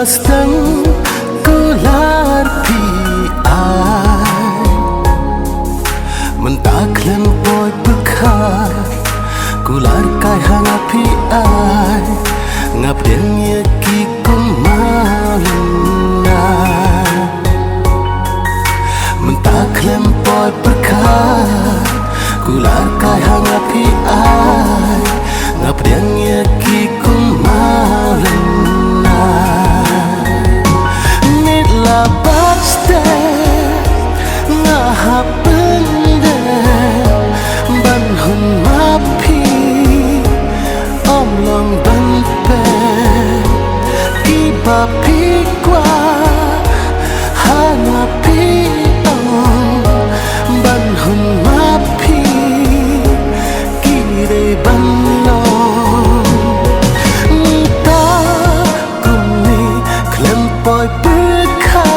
Stang kular pi ai mentaklan boy bekar kular kai hanga pi ai ngap den ye ki kumalina mentaklan boy bekar kular kai hanga pi ai ngap den ye ki kumalina Papi qua hana pi ban hun ma pi kire ban lo ta kumni klem poi pekha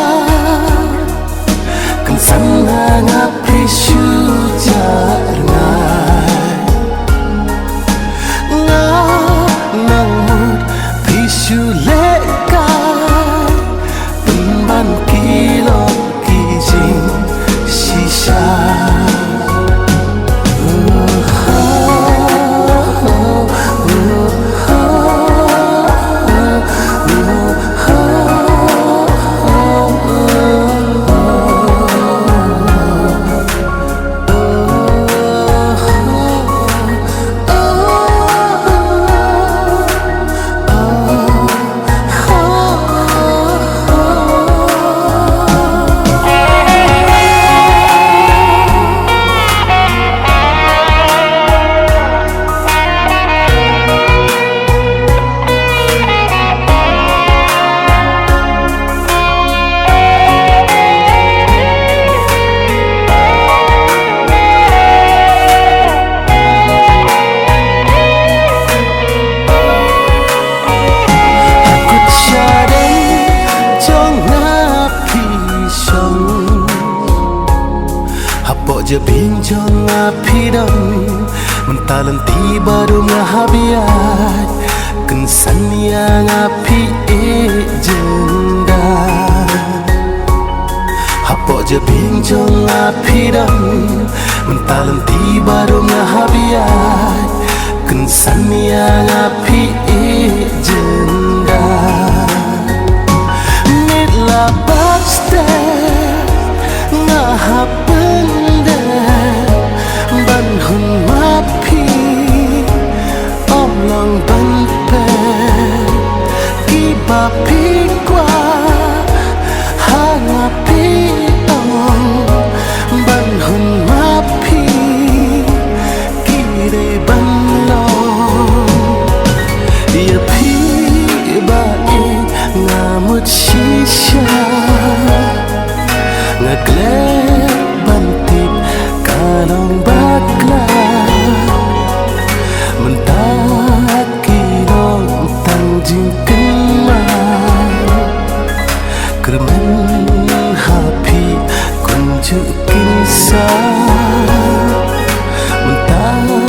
kan sana nga pi shu jar ngai nga nang mut pi shu le je binjong apidam mentalan tiba do ngahabiat kensan yang api jenda hapo je binjong apidam mentalan tiba do ngahabiat kensan yang api jenda nitla pasti ngahap hun ma pi om long ban pe ki ba pi qua hanga pi om ban hun ma pi ki re ban lo ya pi ba e nga mut shisha nga gle ban tip kalong kermen happy kunjuk kisah mentah